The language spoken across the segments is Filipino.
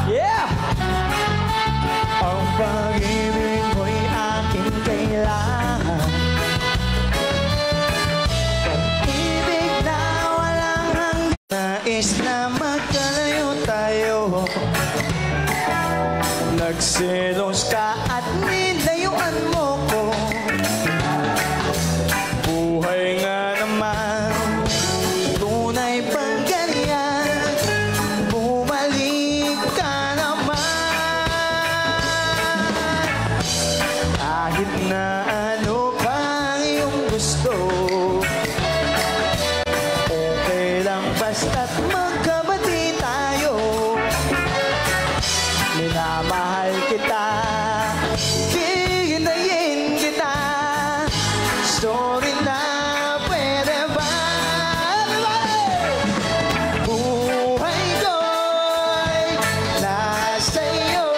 Yeah! Ang pag-ibig mo'y aking kailangan. Pag-ibig na walang hanggan. Nais na magkalayo tayo. Nagselos ka at nilayuan mo ko. Buhay nga naman, tunay bang ganyan? Bumalik ka naman. Kahit na ano pang iyong gusto, okay lang basta't magkabati tayo. Minamahal kita, hihinayin kita. Sorry na, pwede ba? Buhay ko'y nasa iyo.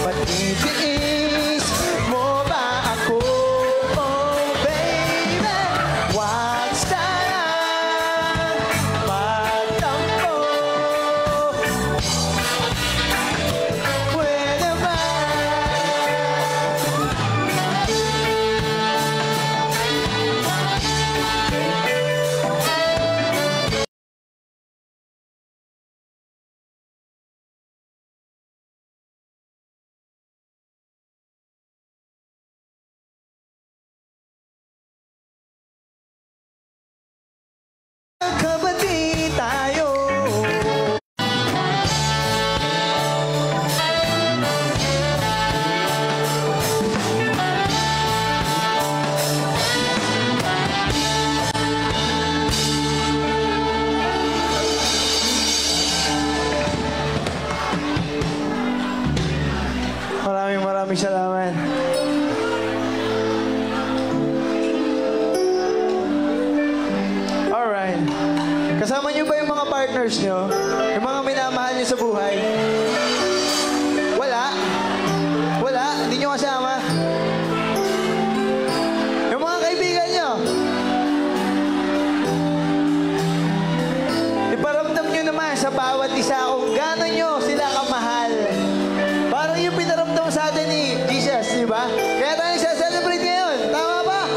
Patitiis mo ba ako? Oh baby, wag sana magtampo. Pwede ba? Kabati tayo. Maraming salamat. Alright. Kasama niyo ba yung mga partners niyo? Yung mga minamahal niyo sa buhay? Wala? Wala? Hindi niyo kasama? Yung mga kaibigan niyo? Iparamdam niyo naman sa bawat isa kung gaano niyo sila kamahal. Parang yung pinaramdam sa atin ni Jesus, di ba? Kaya tayo celebrate ngayon. Tama ba?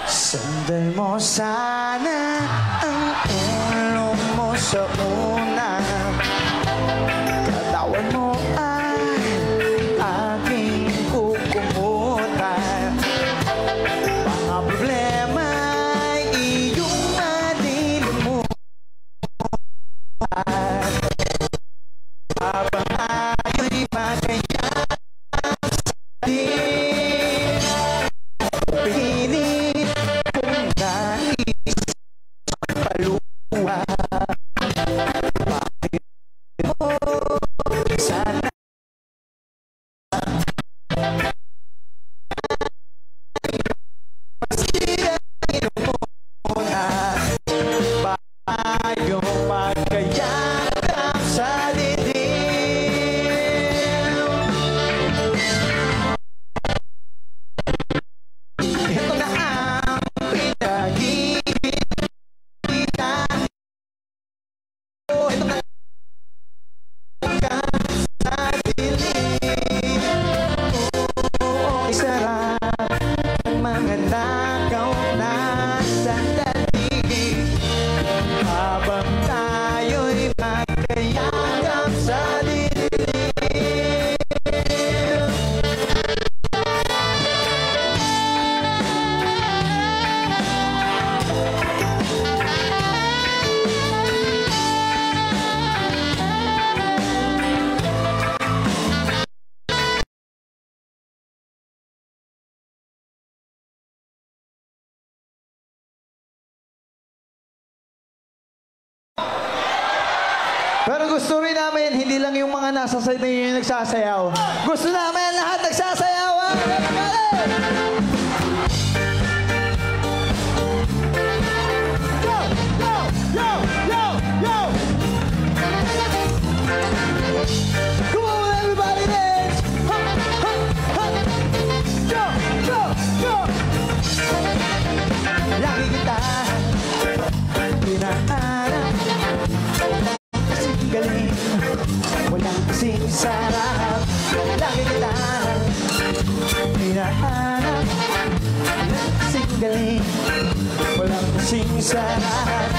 Sanday mo sana ang ulo mo sa una. Katawan mo ay aking kukumutan. Mga problema ay iyong malilimutan. Habang ako'y magkanyang sa din. Pilit kong nais paluwa. Bakit mo sana masirain mo na bayong magkayakap sa dilim. Pero gusto rin namin, hindi lang yung mga nasa side na yun yung nagsasayaw. Gusto namin lahat nagsasayaw. Yo! Yo! Yo! Yo! Yo! Come on, everybody, dance! Ha! Ha! Ha! Yo! Yo! Yo! Lagi kita pinahanap, kasing galing, walang kasing sarap. Lagi kita pinahanap, kasing galing, walang kasing sarap.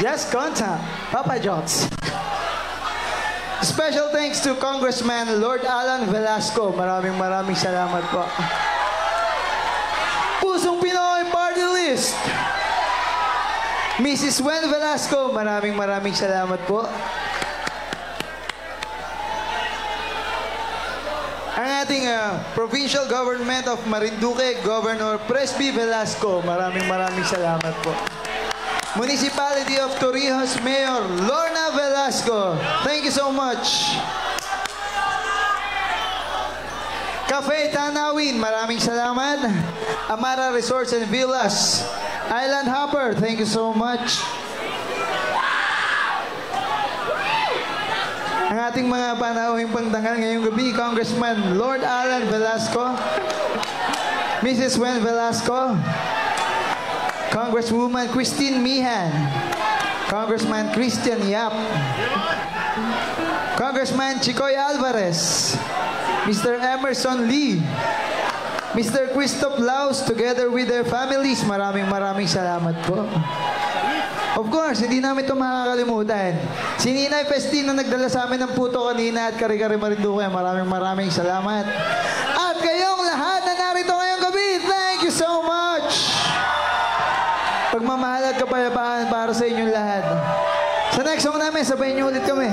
Yes, contact. Papa Jots. Special thanks to Congressman Lord Alan Velasco. Maraming salamat po. Pusong Pinoy Party List. Mrs. Wen Velasco, maraming salamat po. Ang ating Provincial Government of Marinduque, Governor Presby Velasco, maraming salamat po. Municipality of Torrijos, Mayor Lorna Velasco, thank you so much. Cafe Tanawin, maraming salamat. Amara Resorts and Villas, Island Hopper, thank you so much. Ang ating mga panauhing pangtangal ngayong gabi, Congressman Lord Alan Velasco, Mrs. Wen Velasco, Congresswoman Christine Mihan, Congressman Christian Yap, Congressman Chicoy Alvarez, Mr. Emerson Lee, Mr. Christoph Laus, together with their families, maraming salamat po. Of course, hindi namin ito makakalimutan. Si Ninay Festin na nagdala sa amin ng puto kanina at kari-kari Marinduque, maraming salamat. At kayong lahat na narito ngayong gabi, thank you so much. Pagmamahal at kapayapaan para sa inyong lahat. Sa next song namin, sabayin niyo ulit kami.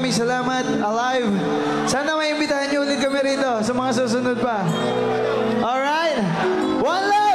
maraming salamat. Alive. Sana may imbitahan niyo ulit kami rito sa mga susunod pa. Alright. One love!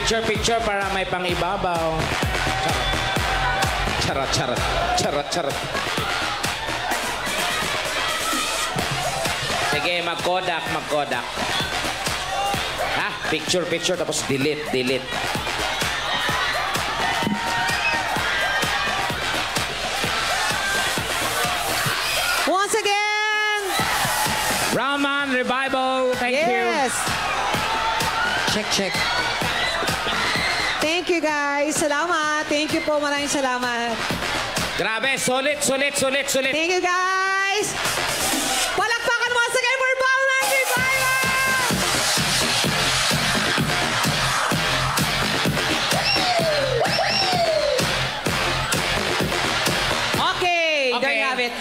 picture para may pang-ibabaw. Charot, charot. Charot, charot. Sige, mag-Kodak. Ha? Picture, tapos delete. Once again! Rahman Revival, thank you. Yes! Check. Thank you, guys. Salamat. Thank you po. Maraming salamat. Grabe, sulit. Thank you, guys. Palakpakan once again for Rahman Revival! Okay, there you have it.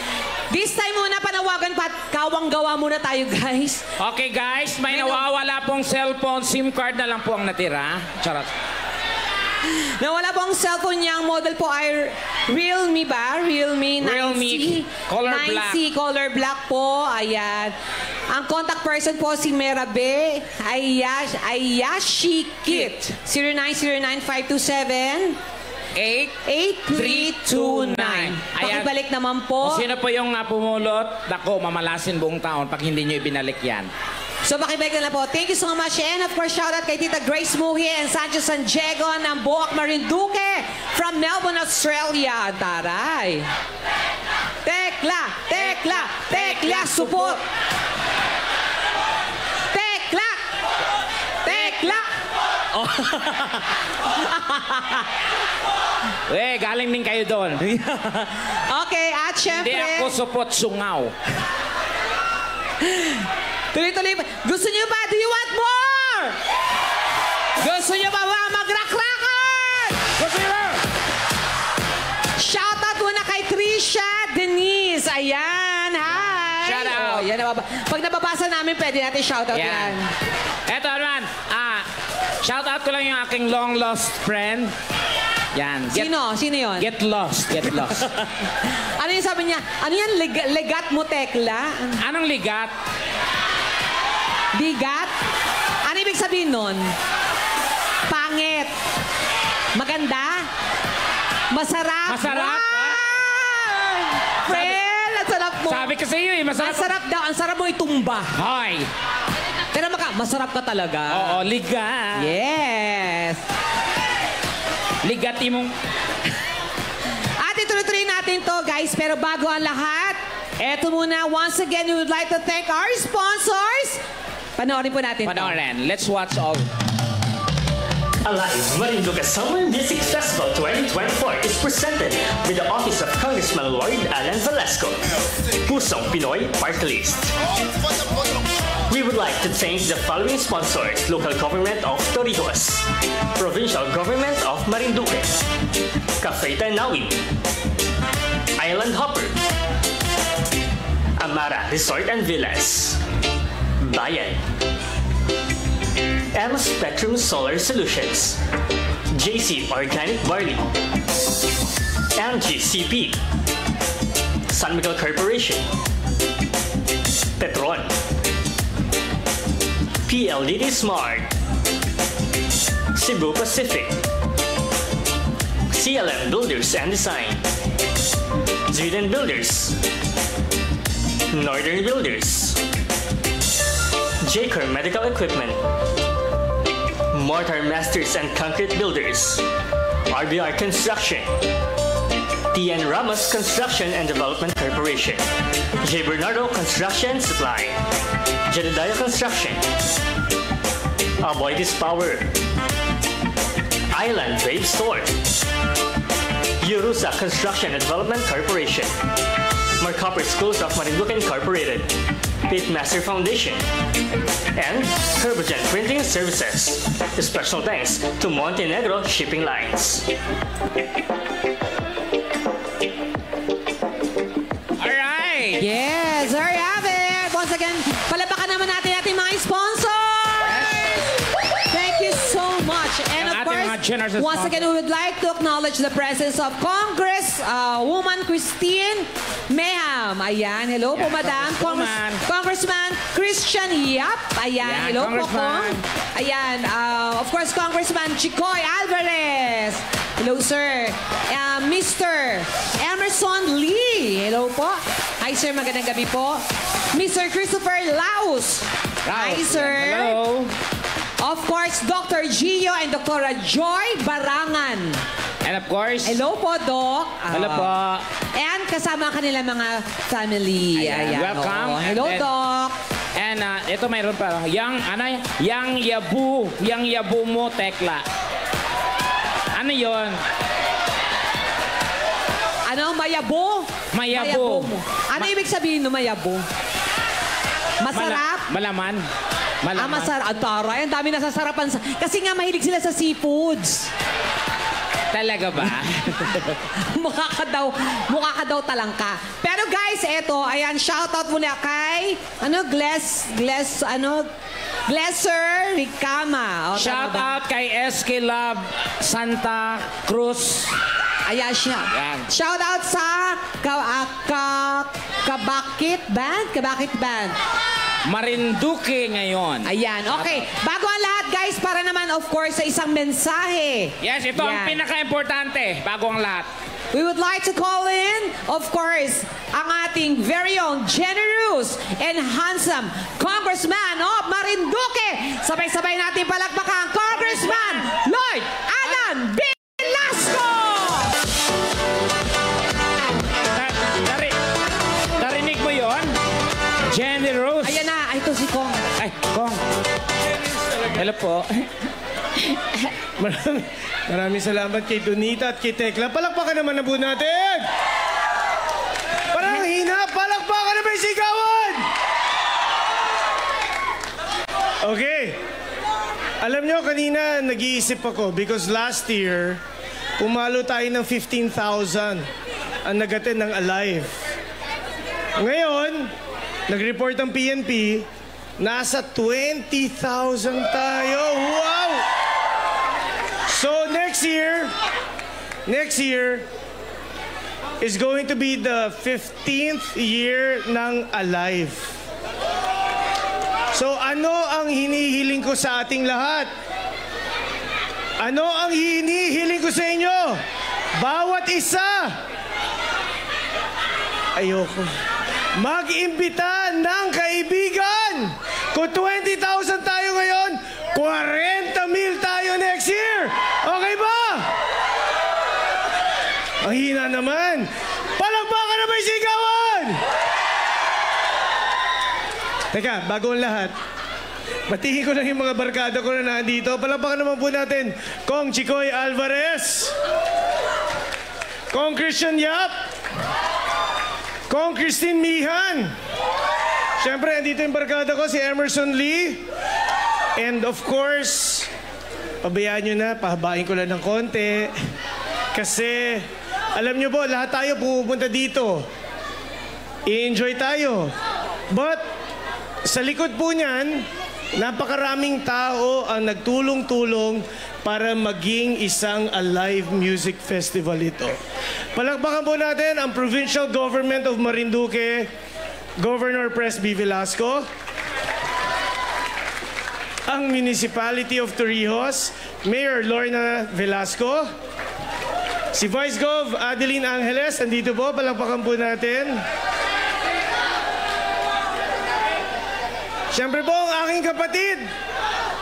This time muna, panawagan pa, kawang-gawa muna tayo, guys. Okay, guys, may nawawala pong cellphone, SIM card na lang po ang natira. Charot. Nawala po ang cellphone niya. Ang model po ay Realme ba? Realme 9C. Realme color 9C black. color black po. Ayan. Ang contact person po si Merabe Ayashikit. 0909-527 8329. Pakibalik naman po. Kung sino po yung pumulot, dako, mamalasin buong taon pag hindi nyo ibinalik yan. So, pakibalik na lang po. Thank you so much. And of course, shout out kay Tita Grace Muhi and Sancho San Diego ng Boak Marinduque from Melbourne, Australia. Taray. Tekla, support. Tekla. Oh. Galing din kayo doon. Okay, at syempre... Hindi ako support sungaw. Tuloy-tuloy pa. Gusto niyo ba? Do you want more? Gusto niyo ba mag-rakrakan? Gusto nyo ba? Shoutout muna kay Trisha Denise. Ayan, hi. Shout out. Oh, yan, pag nababasa namin, pwede natin shoutout yan. Eto naman, shoutout ko lang yung aking long-lost friend. Yan. Sino yun? Get lost. Ano yung sabi niya? Ano yan? Legat mo, Tekla? Anong ligat? Bigat? Ano ibig sabihin nun? Pangit. Maganda? Masarap? Masarap? Friend, ang sarap mo. Sabi ko sa iyo masarap. Ang sarap daw. Ang sarap mo itumba. Hoy. Pero masarap ka talaga. Oo, ligat. Yes. Ligati mong... At ituloy-tuloy natin to, guys. Pero bago ang lahat, eto muna, once again, we would like to thank our sponsors. Panoorin po natin to. Let's watch all. Alive Marinduque Summer Music Festival 2024 is presented with the Office of Congressman Lloyd Alan Velasco. Pusong Pinoy Party List. We would like to thank the following sponsors: Local Government of Torrijos, Provincial Government of Marinduque, Cafe Tanawin, Island Hopper, Amara Resort and Villas, Bayan, M Spectrum Solar Solutions, JC Organic Barley, MGCP, San Miguel Corporation, Petron, PLDT Smart, Cebu Pacific, CLM Builders and Design, Sweden Builders, Northern Builders, Jacor Medical Equipment, Mortar Masters and Concrete Builders, RBR Construction, TN Ramos Construction and Development Corporation, J. Bernardo Construction Supply, Jedediah Construction, Avoidis Power, Island Wave Store, Yurusa Construction and Development Corporation, Marcopper Schools of Marinduque Incorporated, Pitmaster Foundation, and Herbogen Printing Services. Special thanks to Montenegro Shipping Lines. Alright! Yes, there you have it. Once again, palapakan naman natin ating mga sponsors. Thank you so much. And Ang of ating course, mga mention our Once again, we would like to acknowledge the presence of Woman Christine Meham. Ayan, hello po, Yeah, Madam. Congresswoman. Congressman Christian Yap. Ayan, Yeah, hello po, Congressman. Kong. Ayan, of course, Congressman Chicoy Alvarez. Hello, sir. Mr. Emerson Lee. Hello po. Hi, sir. Magandang gabi po. Mr. Christopher Laus. Hi, sir. Hello. Of course, Dr. Gio and Dr. Joy Barangan. And of course, Hello po, Doc. Hello po. And kasama ang kanilang mga family. Ayan, welcome. oo. Hello, And then- Doc. And ito mayroon pa. Yang yabu mo, Tekla. Ano yon? Ano, mayabo? Mayabo. mo. Ano ibig sabihin no mayabo? Masarap? Malaman. Masarap. Ang taray, ang dami nasasarapan. Kasi nga mahilig sila sa seafoods. Talaga ba? mukha ka daw talangka. Pero guys, eto, ayan, shoutout muna kay, Glesser Ricama. O, Shout tama ba? out kay SK Love Santa Cruz. Ayan siya. Yan. Shout out sa Kabakit Band. Marinduque ngayon. Ayan, okay. Bago ang lahat, guys, para naman, of course, sa isang mensahe. Yes, ito ang Yan. pinaka-importante bago ang lahat. We would like to call in, of course, ang ating very own generous and handsome Congressman of Marinduque. Sabay-sabay natin palakpakan, Congressman Lloyd Alan Velasco! Narinig mo yon? Jenny Rose. Ayan na, ito si Kong. Ay, Kong. Hello po. Maraming salamat kay Donita at kay Tekla. Palakpakan naman na po natin! Parang hina! Palakpakan na may sigawan! Okay. Alam nyo, kanina nag-iisip ako because last year, pumalo tayo ng 15,000 ang nag-attend ng Alive. Ngayon, nag-report ang PNP, nasa 20,000 tayo. Wow! So next year is going to be the 15th year ng Alive. So ano ang hinihiling ko sa ating lahat? Ano ang hinihiling ko sa inyo? Bawat isa. Ayoko. Mag-imbita ng kaibigan. Kung 20,000 tayo ngayon, 40,000 tayo next year. Okay ba? Ang hina naman. Palakpakan na may sigawan! Teka, bago ang lahat, batiin ko lang yung mga barkada ko na nandito. Palakpakan naman po natin, Kong Chicoy Alvarez, Kong Christian Yap, Kong Christine Mihan. Siyempre, andito yung barkada ko, si Emerson Lee. And of course, pabayaan nyo na, pahabain ko lang ng konti. Kasi, alam nyo po, lahat tayo pupunta dito. I-enjoy tayo. But, sa likod po niyan, napakaraming tao ang nagtulong-tulong para maging isang Alive Music Festival ito. Palakpakan po natin ang Provincial Government of Marinduque, Governor Presby Velasco, ang Municipality of Torrijos, Mayor Lorna Velasco, si Vice Gov Adeline Angeles, andito po, palakpakan po natin. Siyempre po, ang aking kapatid,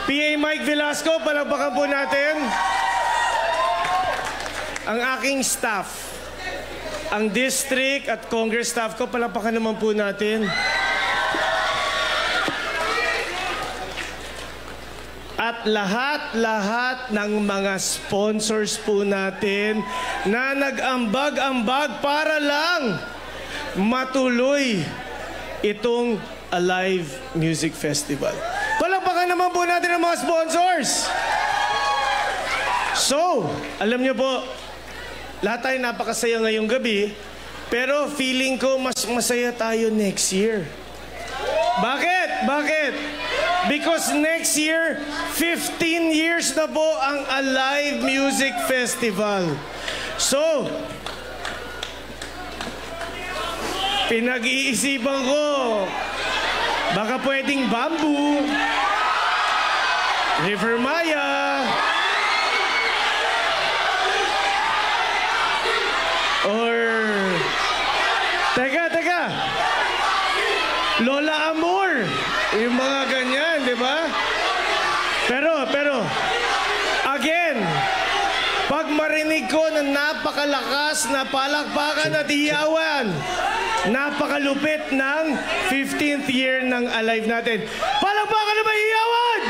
PA Mike Velasco, palakpakan po natin. Ang aking staff, ang district at Congress staff ko, palakpakan naman po natin. At lahat ng mga sponsors po natin na nag-ambag-ambag para lang matuloy itong Alive Music Festival. Palakpakan naman po natin ang mga sponsors. So, alam niyo po, lahat tayo napakasaya ngayong gabi, pero feeling ko mas masaya tayo next year. Bakit? Because next year, 15 years na po ang Alive Music Festival. So, pinag-iisipan ko, baka pwedeng Bamboo, River Maya, or... Teka! Lola Amor! Yung mga ganyan, di ba? Pero, again, pag marinig ko na napakalakas na palakpakan at hiyawan, napakalupit ng 15th year ng Alive natin. Palakpakan na ba hiyawan?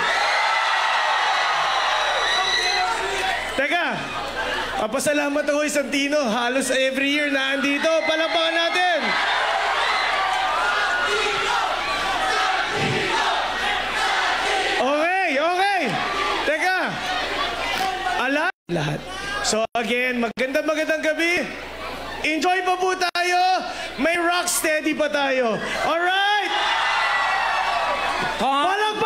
Teka, papasalamat ako Santino. Halos every year na andito. Palakpakan natin. Okay. Teka. Lahat. So again, magandang gabi. Enjoy pa po tayo. May rock steady pa tayo. Alright? Palakpakan!